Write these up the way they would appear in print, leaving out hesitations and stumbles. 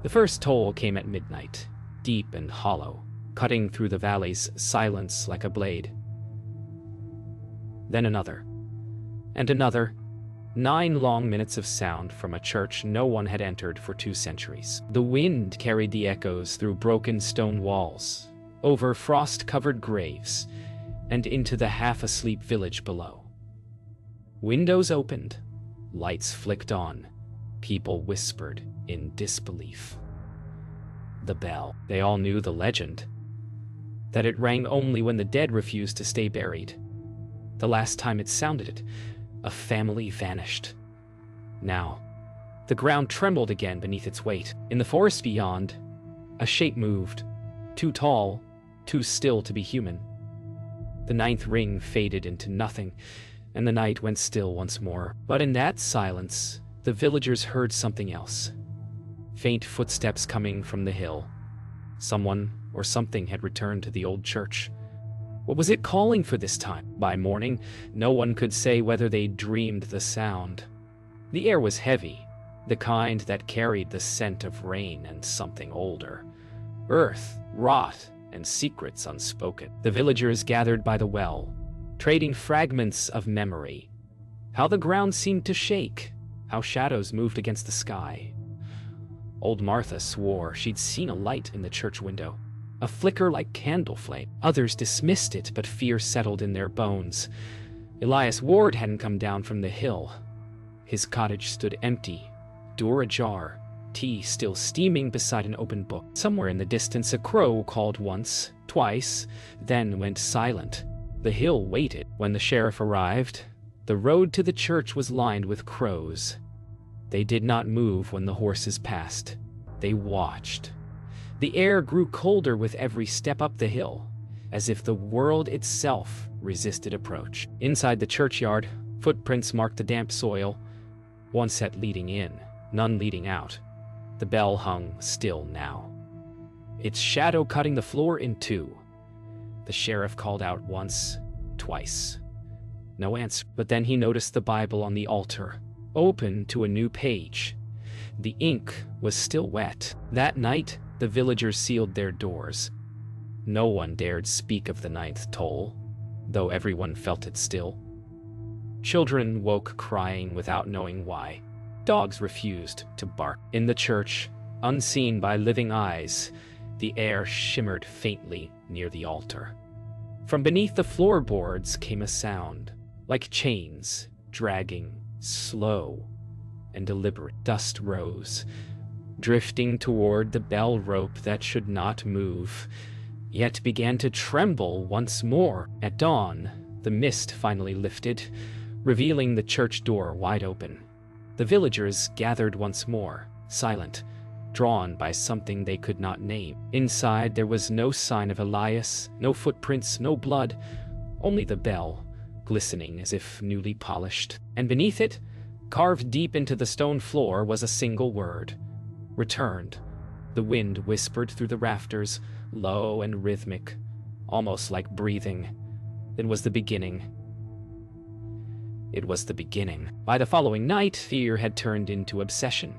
The first toll came at midnight, deep and hollow, cutting through the valley's silence like a blade. Then another, and another. 9 long minutes of sound from a church no one had entered for 2 centuries. The wind carried the echoes through broken stone walls, over frost-covered graves, and into the half-asleep village below. Windows opened, lights flicked on, people whispered in disbelief. The bell. They all knew the legend, that it rang only when the dead refused to stay buried. The last time it sounded, a family vanished. Now, the ground trembled again beneath its weight. In the forest beyond, a shape moved, too tall, too still to be human. The 9th ring faded into nothing, and the night went still once more. But in that silence, the villagers heard something else. Faint footsteps coming from the hill. Someone or something had returned to the old church. What was it calling for this time? By morning, no one could say whether they dreamed the sound. The air was heavy, the kind that carried the scent of rain and something older. Earth, rot, and secrets unspoken. The villagers gathered by the well, trading fragments of memory. How the ground seemed to shake, how shadows moved against the sky. Old Martha swore she'd seen a light in the church window, a flicker like candle flame. Others dismissed it, but fear settled in their bones. Elias Ward hadn't come down from the hill. His cottage stood empty, door ajar, tea still steaming beside an open book. Somewhere in the distance a crow called once, twice, then went silent. The hill waited. When the sheriff arrived, the road to the church was lined with crows. They did not move when the horses passed. They watched. The air grew colder with every step up the hill, as if the world itself resisted approach. Inside the churchyard, footprints marked the damp soil, one set leading in, none leading out. The bell hung still now, its shadow cutting the floor in 2. The sheriff called out once, twice. No answer. But then he noticed the Bible on the altar, open to a new page. The ink was still wet. That night, the villagers sealed their doors. No one dared speak of the 9th toll, though everyone felt it still. Children woke crying without knowing why. Dogs refused to bark. In the church, unseen by living eyes, the air shimmered faintly near the altar. From beneath the floorboards came a sound, like chains, dragging, slow and deliberate. Dust rose, drifting toward the bell rope that should not move, yet began to tremble once more. At dawn, the mist finally lifted, revealing the church door wide open. The villagers gathered once more, silent, drawn by something they could not name. Inside there was no sign of Elias, no footprints, no blood, only the bell, glistening as if newly polished. And beneath it, carved deep into the stone floor, was a single word: returned. The wind whispered through the rafters, low and rhythmic, almost like breathing. It was the beginning. It was the beginning. By the following night, fear had turned into obsession.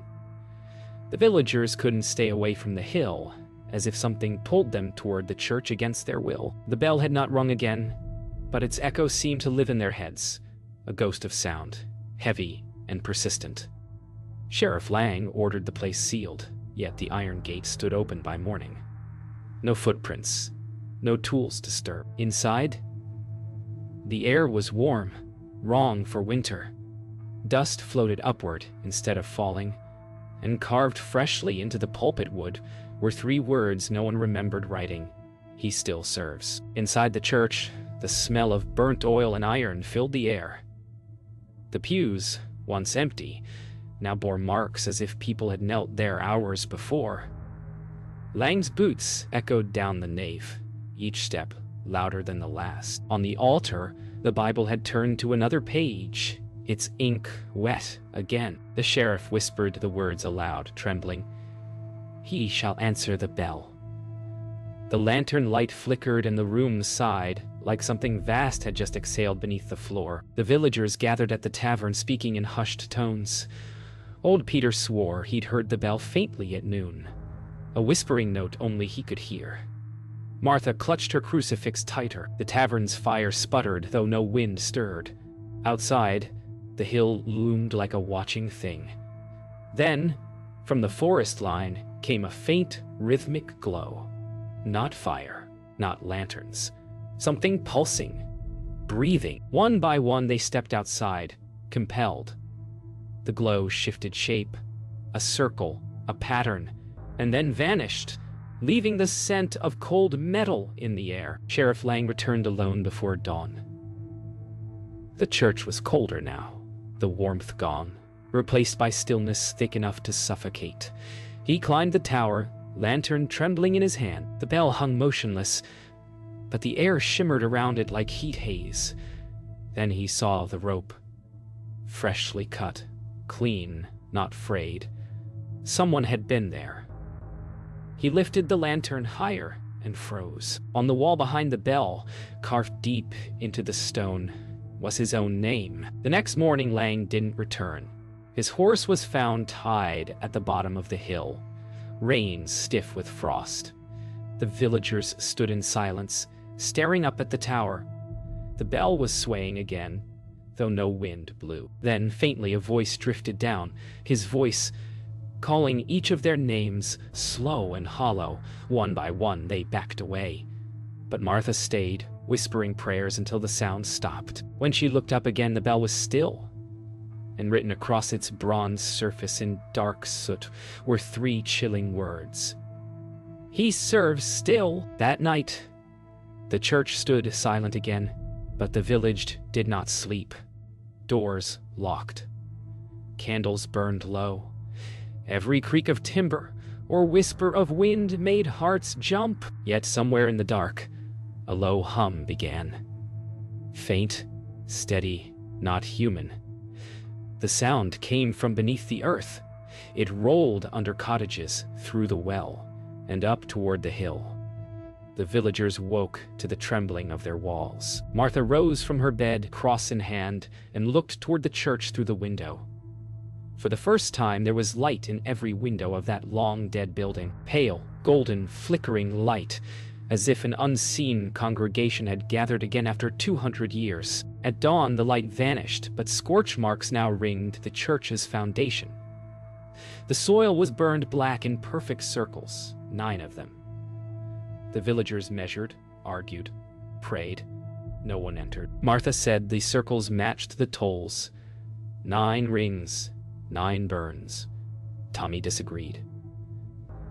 The villagers couldn't stay away from the hill, as if something pulled them toward the church against their will. The bell had not rung again, but its echo seemed to live in their heads, a ghost of sound, heavy and persistent. Sheriff Lang ordered the place sealed, yet the iron gate stood open by morning. No footprints, no tools to stir. Inside, the air was warm, wrong for winter. Dust floated upward instead of falling, and carved freshly into the pulpit wood were 3 words no one remembered writing: "He still serves." Inside the church, the smell of burnt oil and iron filled the air. The pews, once empty, now bore marks as if people had knelt there hours before. Lang's boots echoed down the nave, each step louder than the last. On the altar, the Bible had turned to another page, its ink wet again. The sheriff whispered the words aloud, trembling. "He shall answer the bell." The lantern light flickered and the room sighed, like something vast had just exhaled beneath the floor. The villagers gathered at the tavern, speaking in hushed tones. Old Peter swore he'd heard the bell faintly at noon, a whispering note only he could hear. Martha clutched her crucifix tighter. The tavern's fire sputtered, though no wind stirred. Outside, the hill loomed like a watching thing. Then, from the forest line, came a faint, rhythmic glow. Not fire, not lanterns. Something pulsing, breathing. One by one they stepped outside, compelled. The glow shifted shape, a circle, a pattern, and then vanished, leaving the scent of cold metal in the air. Sheriff Lang returned alone before dawn. The church was colder now, the warmth gone, replaced by stillness thick enough to suffocate. He climbed the tower, lantern trembling in his hand. The bell hung motionless, but the air shimmered around it like heat haze. Then he saw the rope, freshly cut, clean, not frayed. Someone had been there. He lifted the lantern higher and froze. On the wall behind the bell, carved deep into the stone, was his own name. The next morning, Lang didn't return. His horse was found tied at the bottom of the hill, reins stiff with frost. The villagers stood in silence, staring up at the tower. The bell was swaying again, though no wind blew. Then, faintly, a voice drifted down, his voice calling each of their names, slow and hollow. One by one, they backed away. But Martha stayed, whispering prayers until the sound stopped. When she looked up again, the bell was still, and written across its bronze surface in dark soot were 3 chilling words. "He serves still." That night, the church stood silent again, but the village did not sleep. Doors locked. Candles burned low. Every creak of timber or whisper of wind made hearts jump. Yet somewhere in the dark, a low hum began. Faint, steady, not human. The sound came from beneath the earth. It rolled under cottages, through the well, and up toward the hill. The villagers woke to the trembling of their walls. Martha rose from her bed, cross in hand, and looked toward the church through the window. For the first time, there was light in every window of that long-dead building. Pale, golden, flickering light, as if an unseen congregation had gathered again after 200 years. At dawn, the light vanished, but scorch marks now ringed the church's foundation. The soil was burned black in perfect circles, 9 of them. The villagers measured, argued, prayed. No one entered. Martha said the circles matched the tolls. 9 rings, 9 burns. Tommy disagreed.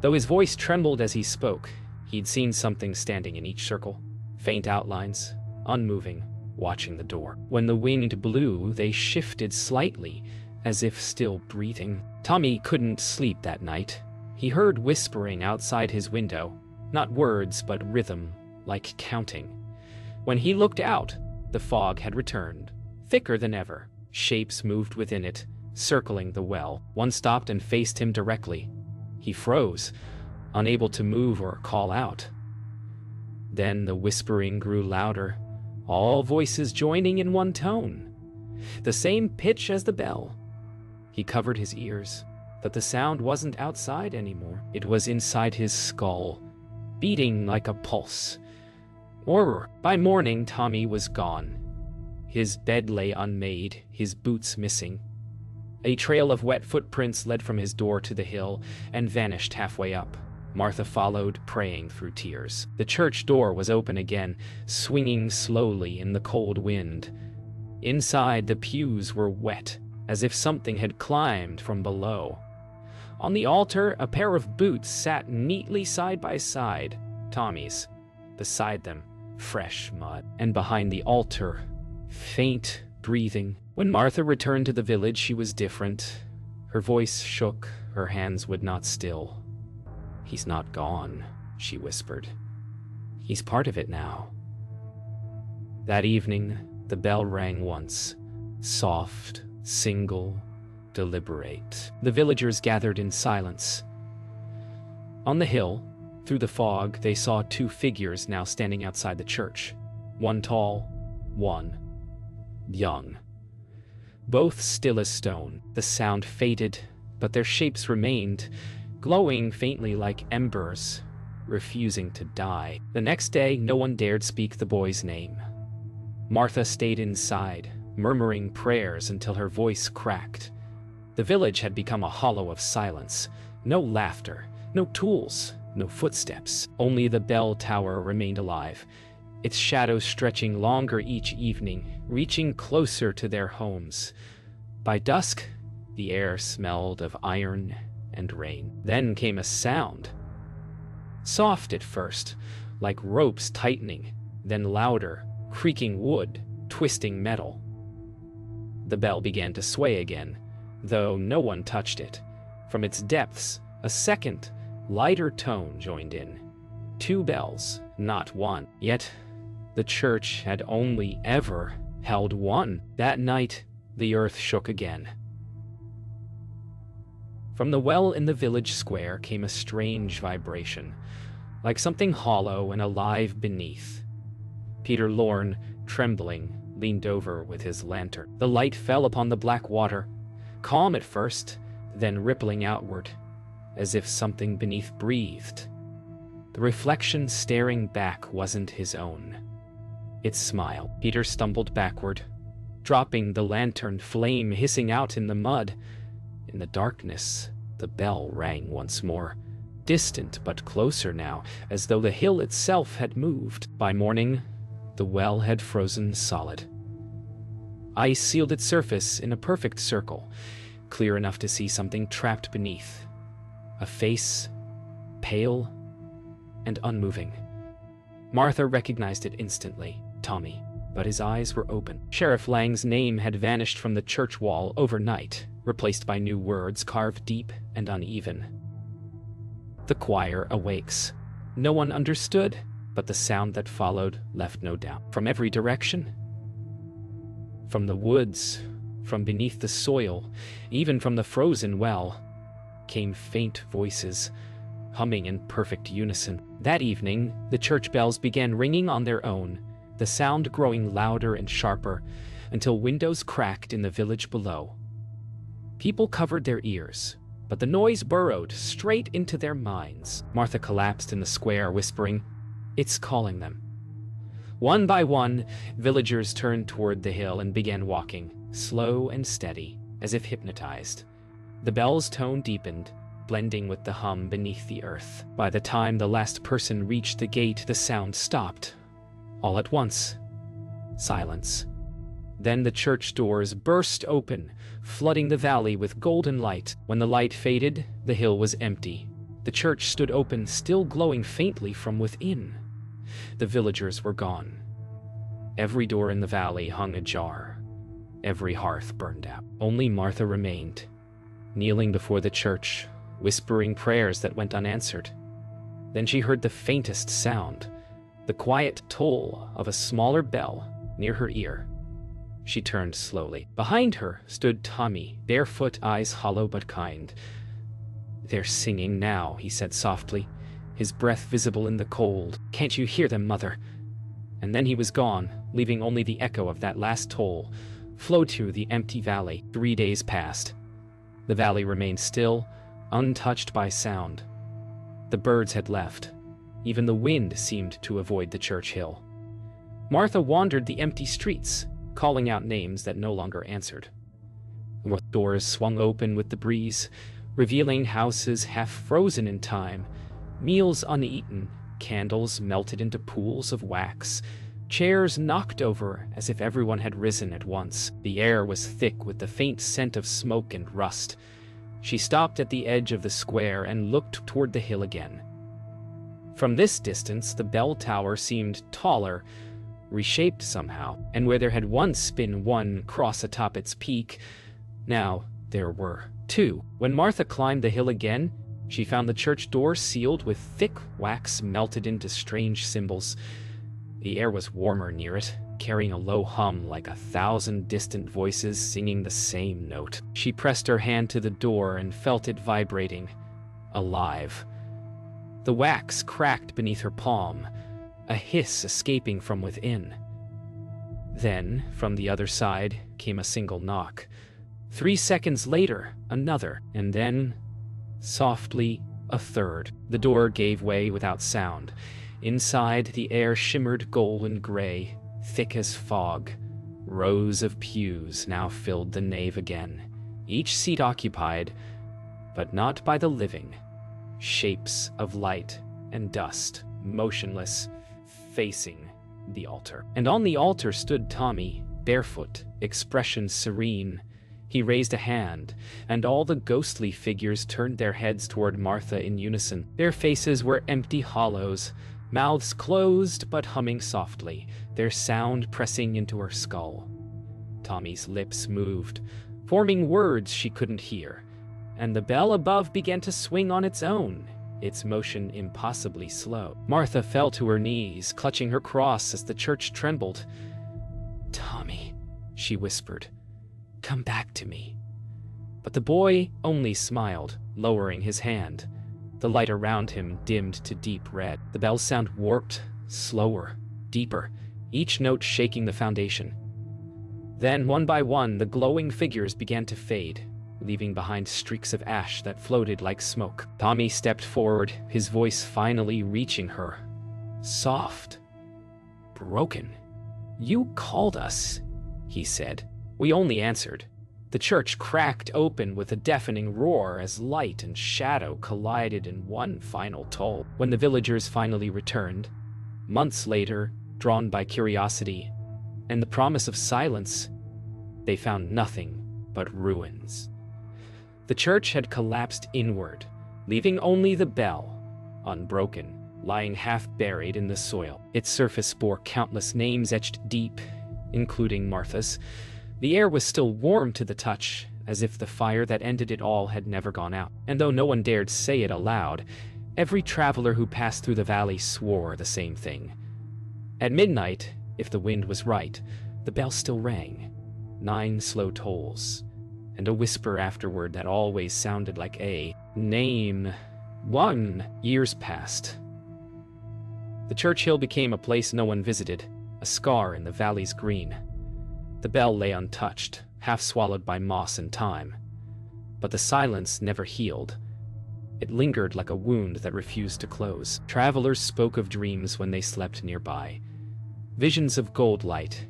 Though his voice trembled as he spoke, he'd seen something standing in each circle. Faint outlines, unmoving, watching the door. When the wind blew, they shifted slightly, as if still breathing. Tommy couldn't sleep that night. He heard whispering outside his window, not words but rhythm, like counting. When he looked out, the fog had returned, thicker than ever. Shapes moved within it, circling the well. One stopped and faced him directly. He froze, unable to move or call out. Then the whispering grew louder, all voices joining in one tone, the same pitch as the bell. He covered his ears, but the sound wasn't outside anymore. It was inside his skull, beating like a pulse. Or by morning, Tommy was gone. His bed lay unmade, his boots missing. A trail of wet footprints led from his door to the hill and vanished halfway up. Martha followed, praying through tears. The church door was open again, swinging slowly in the cold wind. Inside, the pews were wet, as if something had climbed from below. On the altar, a pair of boots sat neatly side by side, Tommy's. Beside them, fresh mud. And behind the altar, faint breathing. When Martha returned to the village, she was different. Her voice shook, her hands would not still. "He's not gone," she whispered. "He's part of it now." That evening, the bell rang once, soft, single, deliberate. The villagers gathered in silence. On the hill, through the fog, they saw 2 figures now standing outside the church. One tall, one young. Both still as stone. The sound faded, but their shapes remained, glowing faintly like embers, refusing to die. The next day, no one dared speak the boy's name. Martha stayed inside, murmuring prayers until her voice cracked. The village had become a hollow of silence. No laughter, no tools, no footsteps. Only the bell tower remained alive, its shadow stretching longer each evening, reaching closer to their homes. By dusk, the air smelled of iron and rain. Then came a sound. Soft at first, like ropes tightening, then louder, creaking wood, twisting metal. The bell began to sway again, though no one touched it. From its depths, a second, lighter tone joined in. 2 bells, not 1. Yet, the church had only ever held 1. That night, the earth shook again. From the well in the village square came a strange vibration, like something hollow and alive beneath. Peter Lorne, trembling, leaned over with his lantern. The light fell upon the black water, calm at first, then rippling outward, as if something beneath breathed. The reflection staring back wasn't his own. It smiled. Peter stumbled backward, dropping the lantern, flame hissing out in the mud. In the darkness, the bell rang once more, distant but closer now, as though the hill itself had moved. By morning, the well had frozen solid. Ice sealed its surface in a perfect circle, clear enough to see something trapped beneath. A face, pale and unmoving. Martha recognized it instantly, Tommy, but his eyes were open. Sheriff Lang's name had vanished from the church wall overnight, replaced by new words carved deep and uneven. The choir awakes. No one understood, but the sound that followed left no doubt. From every direction, from the woods, from beneath the soil, even from the frozen well, came faint voices, humming in perfect unison. That evening, the church bells began ringing on their own, the sound growing louder and sharper, until windows cracked in the village below. People covered their ears, but the noise burrowed straight into their minds. Martha collapsed in the square, whispering, "It's calling them." One by one, villagers turned toward the hill and began walking, slow and steady, as if hypnotized. The bell's tone deepened, blending with the hum beneath the earth. By the time the last person reached the gate, the sound stopped. All at once, silence. Then the church doors burst open, flooding the valley with golden light. When the light faded, the hill was empty. The church stood open, still glowing faintly from within. The villagers were gone. Every door in the valley hung ajar. Every hearth burned out. Only Martha remained, kneeling before the church, whispering prayers that went unanswered. Then she heard the faintest sound, the quiet toll of a smaller bell near her ear. She turned slowly. Behind her stood Tommy, barefoot, eyes hollow but kind. "They're singing now," he said softly, his breath visible in the cold. "Can't you hear them, Mother?" And then he was gone, leaving only the echo of that last toll flowed through the empty valley. 3 days passed. The valley remained still, untouched by sound. The birds had left. Even the wind seemed to avoid the church hill. Martha wandered the empty streets, calling out names that no longer answered. Doors swung open with the breeze, revealing houses half frozen in time, meals uneaten, candles melted into pools of wax, chairs knocked over as if everyone had risen at once. The air was thick with the faint scent of smoke and rust. She stopped at the edge of the square and looked toward the hill again. From this distance, the bell tower seemed taller, reshaped somehow, and where there had once been one cross atop its peak, now there were 2. When Martha climbed the hill again, she found the church door sealed with thick wax melted into strange symbols. The air was warmer near it, carrying a low hum like 1,000 distant voices singing the same note. She pressed her hand to the door and felt it vibrating, alive. The wax cracked beneath her palm, a hiss escaping from within. Then, from the other side, came a single knock. 3 seconds later, another, and then, softly, a third. The door gave way without sound. Inside, the air shimmered golden gray, thick as fog. Rows of pews now filled the nave again, each seat occupied, but not by the living. Shapes of light and dust, motionless, facing the altar. And on the altar stood Tommy, barefoot, expression serene. He raised a hand, and all the ghostly figures turned their heads toward Martha in unison. Their faces were empty hollows, mouths closed but humming softly, their sound pressing into her skull. Tommy's lips moved, forming words she couldn't hear, and the bell above began to swing on its own, its motion impossibly slow. Martha fell to her knees, clutching her cross as the church trembled. "Tommy," she whispered, "come back to me." But the boy only smiled, lowering his hand. The light around him dimmed to deep red. The bell's sound warped, slower, deeper, each note shaking the foundation. Then, one by one, the glowing figures began to fade, leaving behind streaks of ash that floated like smoke. Tommy stepped forward, his voice finally reaching her. Soft. Broken. "You called us," he said. We only answered. The church cracked open with a deafening roar as light and shadow collided in one final toll. When the villagers finally returned, months later, drawn by curiosity and the promise of silence, they found nothing but ruins. The church had collapsed inward, leaving only the bell, unbroken, lying half-buried in the soil. Its surface bore countless names etched deep, including Martha's. The air was still warm to the touch, as if the fire that ended it all had never gone out. And though no one dared say it aloud, every traveler who passed through the valley swore the same thing. At midnight, if the wind was right, the bell still rang, 9 slow tolls, and a whisper afterward that always sounded like a name. 1 years passed. The church hill became a place no one visited, a scar in the valley's green. The bell lay untouched, half swallowed by moss and time. But the silence never healed. It lingered like a wound that refused to close. Travelers spoke of dreams when they slept nearby, visions of gold light,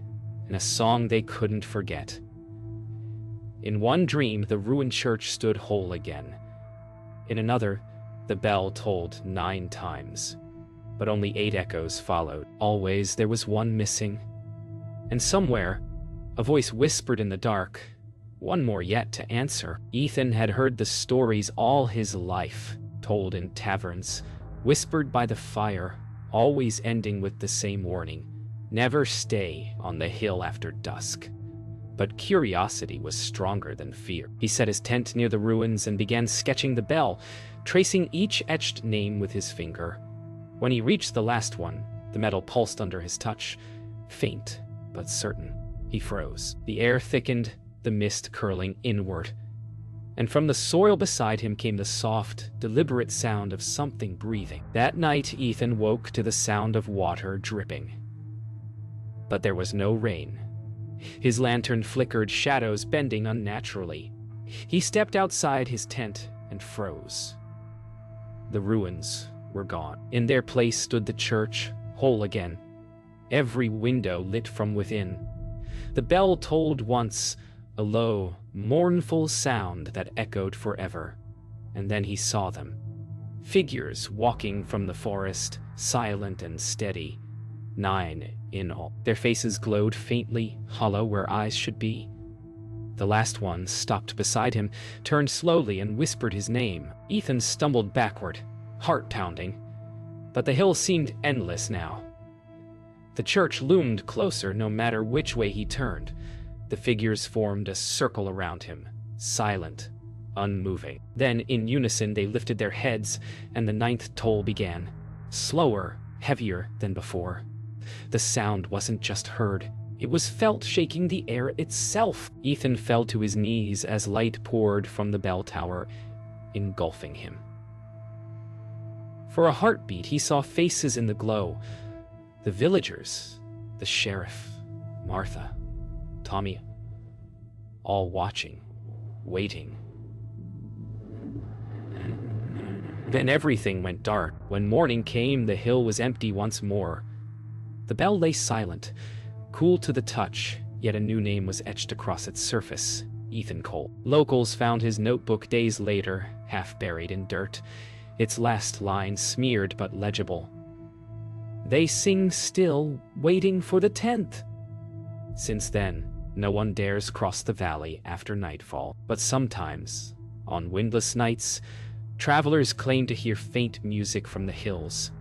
and a song they couldn't forget. In one dream, the ruined church stood whole again. In another, the bell tolled 9 times, but only 8 echoes followed. Always there was one missing. And somewhere, a voice whispered in the dark, one more yet to answer. Ethan had heard the stories all his life, told in taverns, whispered by the fire, always ending with the same warning: never stay on the hill after dusk. But curiosity was stronger than fear. He set his tent near the ruins and began sketching the bell, tracing each etched name with his finger. When he reached the last one, the metal pulsed under his touch, faint but certain. He froze. The air thickened, the mist curling inward. And from the soil beside him came the soft, deliberate sound of something breathing. That night, Ethan woke to the sound of water dripping. But there was no rain. His lantern flickered, shadows bending unnaturally. He stepped outside his tent and froze. The ruins were gone. In their place stood the church, whole again, every window lit from within. The bell tolled once, a low, mournful sound that echoed forever. And then he saw them. Figures walking from the forest, silent and steady. 9 in all. Their faces glowed faintly, hollow where eyes should be. The last one stopped beside him, turned slowly and whispered his name. Ethan stumbled backward, heart pounding. But the hill seemed endless now. The church loomed closer no matter which way he turned. The figures formed a circle around him, silent, unmoving. Then, in unison, they lifted their heads, and the 9th toll began, slower, heavier than before. The sound wasn't just heard, it was felt, shaking the air itself. Ethan fell to his knees as light poured from the bell tower, engulfing him. For a heartbeat, he saw faces in the glow. The villagers, the sheriff, Martha, Tommy, all watching. waiting. Then everything went dark. When morning came, the hill was empty once more. The bell lay silent, cool to the touch, yet a new name was etched across its surface: Ethan Cole. Locals found his notebook days later, half buried in dirt, its last line smeared but legible. "They sing still, waiting for the 10th." Since then, no one dares cross the valley after nightfall. But sometimes, on windless nights, travelers claim to hear faint music from the hills.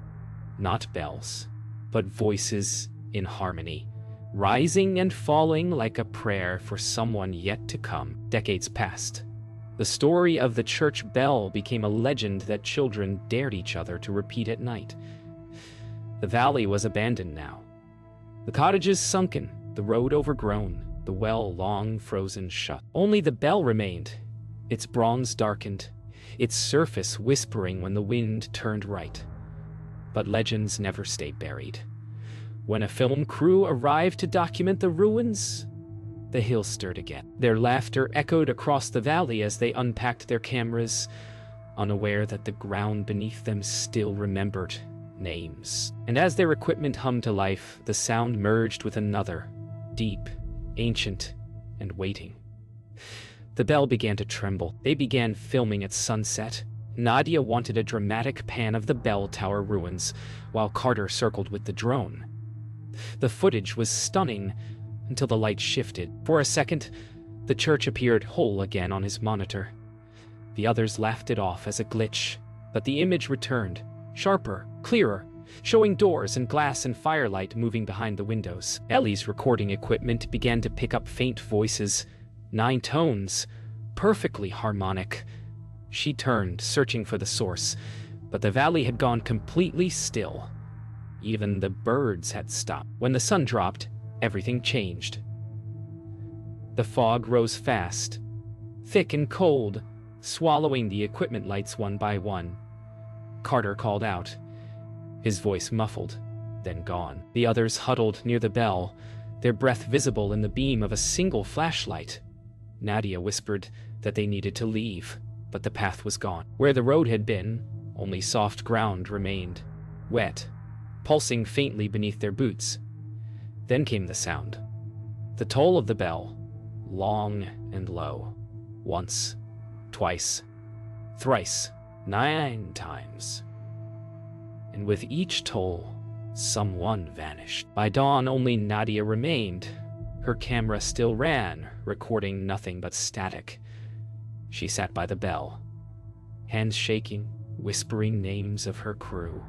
Not bells, but voices in harmony, rising and falling like a prayer for someone yet to come. Decades passed. The story of the church bell became a legend that children dared each other to repeat at night. The valley was abandoned now. The cottages sunken, the road overgrown, the well long frozen shut. Only the bell remained, its bronze darkened, its surface whispering when the wind turned right. But legends never stay buried. When a film crew arrived to document the ruins, the hill stirred again. Their laughter echoed across the valley as they unpacked their cameras, unaware that the ground beneath them still remembered names. And as their equipment hummed to life, the sound merged with another, deep, ancient, and waiting. The bell began to tremble. They began filming at sunset. Nadia wanted a dramatic pan of the bell tower ruins, while Carter circled with the drone. The footage was stunning until the light shifted. For a second, the church appeared whole again on his monitor. The others laughed it off as a glitch, but the image returned, sharper, clearer, showing doors and glass and firelight moving behind the windows. Ellie's recording equipment began to pick up faint voices, 9 tones, perfectly harmonic. She turned, searching for the source, but the valley had gone completely still. Even the birds had stopped. When the sun dropped, everything changed. The fog rose fast, thick and cold, swallowing the equipment lights one by one. Carter called out, his voice muffled, then gone. The others huddled near the bell, their breath visible in the beam of a single flashlight. Nadia whispered that they needed to leave, but the path was gone. Where the road had been, only soft ground remained, wet, pulsing faintly beneath their boots. Then came the sound. The toll of the bell, long and low. Once, twice, thrice, 9 times. And with each toll, someone vanished. By dawn, only Nadia remained. Her camera still ran, recording nothing but static. She sat by the bell, hands shaking, whispering names of her crew.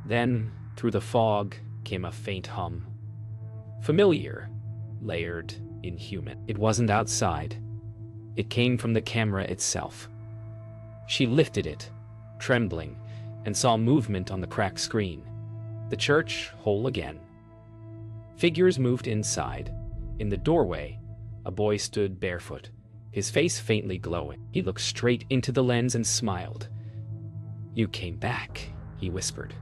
Then, through the fog, came a faint hum. Familiar, layered, inhuman. It wasn't outside. It came from the camera itself. She lifted it, trembling, and saw movement on the cracked screen. The church whole again. Figures moved inside. In the doorway, a boy stood barefoot, his face faintly glowing. He looked straight into the lens and smiled. "You came back," he whispered.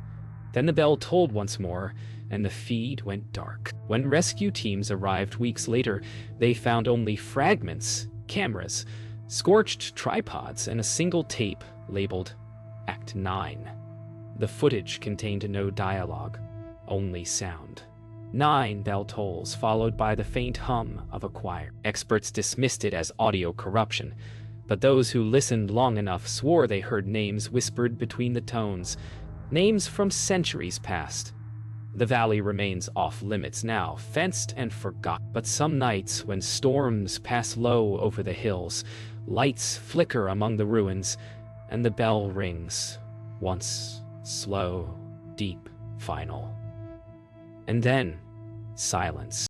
Then the bell tolled once more, and the feed went dark. When rescue teams arrived weeks later, they found only fragments, cameras, scorched tripods, and a single tape labeled Act 9. The footage contained no dialogue, only sound. 9 bell tolls, followed by the faint hum of a choir. Experts dismissed it as audio corruption, but those who listened long enough swore they heard names whispered between the tones, names from centuries past. The valley remains off-limits now, fenced and forgotten. But some nights, when storms pass low over the hills, lights flicker among the ruins, and the bell rings, once slow, deep, final. And then, silence.